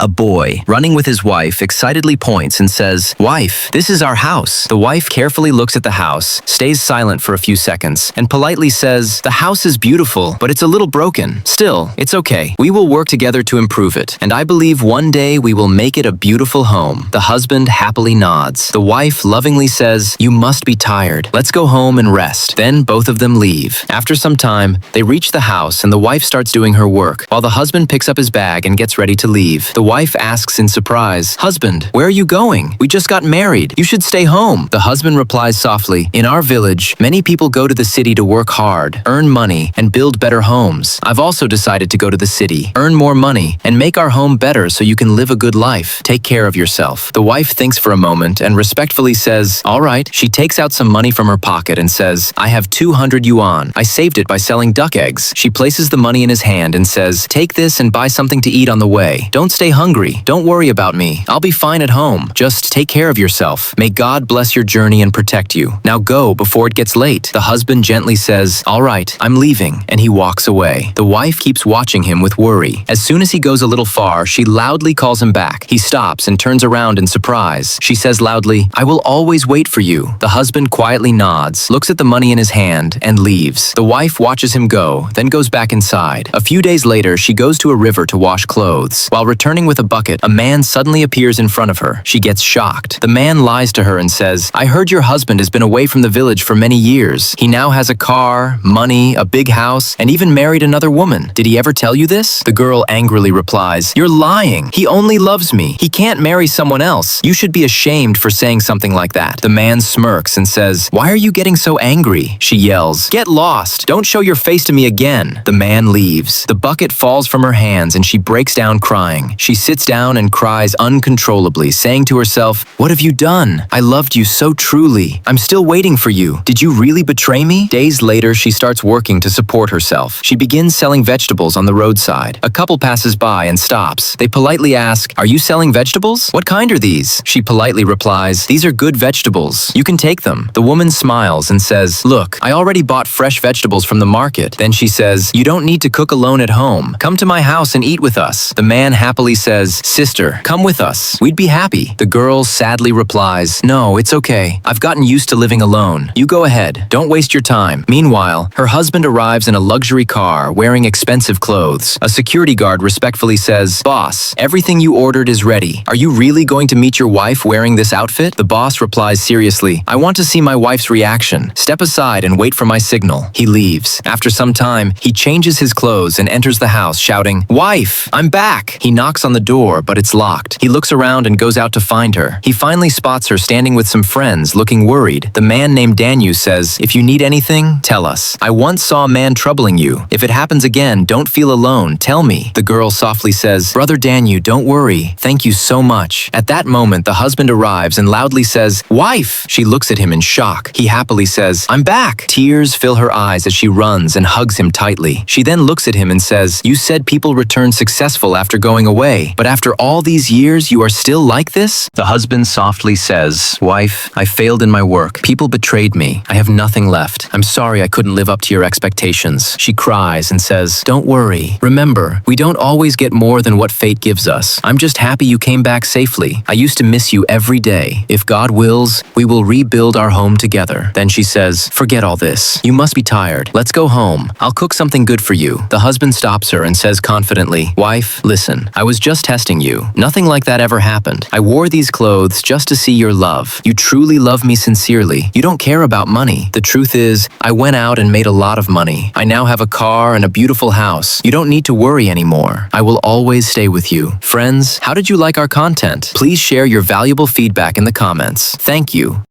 A boy, running with his wife, excitedly points and says, "Wife, this is our house." The wife carefully looks at the house, stays silent for a few seconds, and politely says, "The house is beautiful, but it's a little broken. Still, it's okay. We will work together to improve it, and I believe one day we will make it a beautiful home." The husband happily nods. The wife lovingly says, "You must be tired. Let's go home and rest." Then both of them leave. After some time, they reach the house and the wife starts doing her work, while the husband picks up his bag and gets ready to leave. The wife asks in surprise, "Husband, where are you going? We just got married. You should stay home." The husband replies softly, "In our village, many people go to the city to work hard, earn money, and build better homes. I've also decided to go to the city, earn more money, and make our home better so you can live a good life. Take care of yourself." The wife thinks for a moment and respectfully says, "All right." She takes out some money from her pocket and says, "I have 200 yuan. I saved it by selling duck eggs." She places the money in his hand and says, "Take this and buy something to eat on the way. Don't stay hungry. Don't worry about me. I'll be fine at home. Just take care of yourself. May God bless your journey and protect you. Now go before it gets late." The husband gently says, "All right, I'm leaving," and he walks away. The wife keeps watching him with worry. As soon as he goes a little far, she loudly calls him back. He stops and turns around in surprise. She says loudly, "I will always wait for you." The husband quietly nods, looks at the money in his hand, and leaves. The wife watches him go, then goes back inside. A few days later, she goes to a river to wash clothes. While returning with a bucket, a man suddenly appears in front of her. She gets shocked. The man lies to her and says, "I heard your husband has been away from the village for many years. He now has a car, money, a big house, and even married another woman. Did he ever tell you this?" The girl angrily replies, "You're lying. He only loves me. He can't marry someone else. You should be ashamed for saying something like that." The man smirks and says, "Why are you getting so angry?" She yells, "Get lost. Don't show your face to me again." The man leaves. The bucket falls from her hands and she breaks down crying. She sits down and cries uncontrollably, saying to herself, "What have you done? I loved you so truly. I'm still waiting for you. Did you really betray me?" Days later, she starts working to support herself. She begins selling vegetables on the roadside. A couple passes by and stops. They politely ask, "Are you selling vegetables? What kind are these?" She politely replies, "These are good vegetables. You can take them." The woman smiles and says, "Look, I already bought fresh vegetables from the market." Then she says, "You don't need to cook alone at home. Come to my house and eat with us." The man happily says, "Sister, come with us. We'd be happy." The girl sadly replies, "No, it's okay. I've gotten used to living alone. You go ahead. Don't waste your time." Meanwhile, her husband arrives in a luxury car wearing expensive clothes. A security guard respectfully says, "Boss, everything you ordered is ready. Are you really going to meet your wife wearing this outfit?" The boss replies seriously, "I want to see my wife's reaction. Step aside and wait for my signal." He leaves. After some time, he changes his clothes and enters the house shouting, "Wife, I'm back." He knocks on the door, but it's locked. He looks around and goes out to find her. He finally spots her standing with some friends, looking worried. The man named Daniel says, "If you need anything, tell us. I once saw a man troubling you. If it happens again, don't feel alone. Tell me." The girl softly says, "Brother Daniel, don't worry. Thank you so much." At that moment, the husband arrives and loudly says, "Wife!" She looks at him in shock. He happily says, "I'm back." Tears fill her eyes as she runs and hugs him tightly. She then looks at him and says, "You said people return successful after going away, but after all these years, you are still like this?" The husband softly says, "Wife, I failed in my work. People betrayed me. I have nothing left. I'm sorry I couldn't live up to your expectations." She cries and says, "Don't worry. Remember, we don't always get more than what fate gives us. I'm just happy you came back safely. I used to miss you every day. If God wills, we will rebuild our home together." Then she says, "Forget all this. You must be tired. Let's go home. I'll cook something good for you." The husband stops her and says confidently, "Wife, listen, I was just testing you. Nothing like that ever happened. I wore these clothes just to see your love. You truly love me sincerely. You don't care about money. The truth is, I went out and made a lot of money. I now have a car and a beautiful house. You don't need to worry anymore. I will always stay with you." Friends, how did you like our content? Please share your valuable feedback in the comments. Thank you.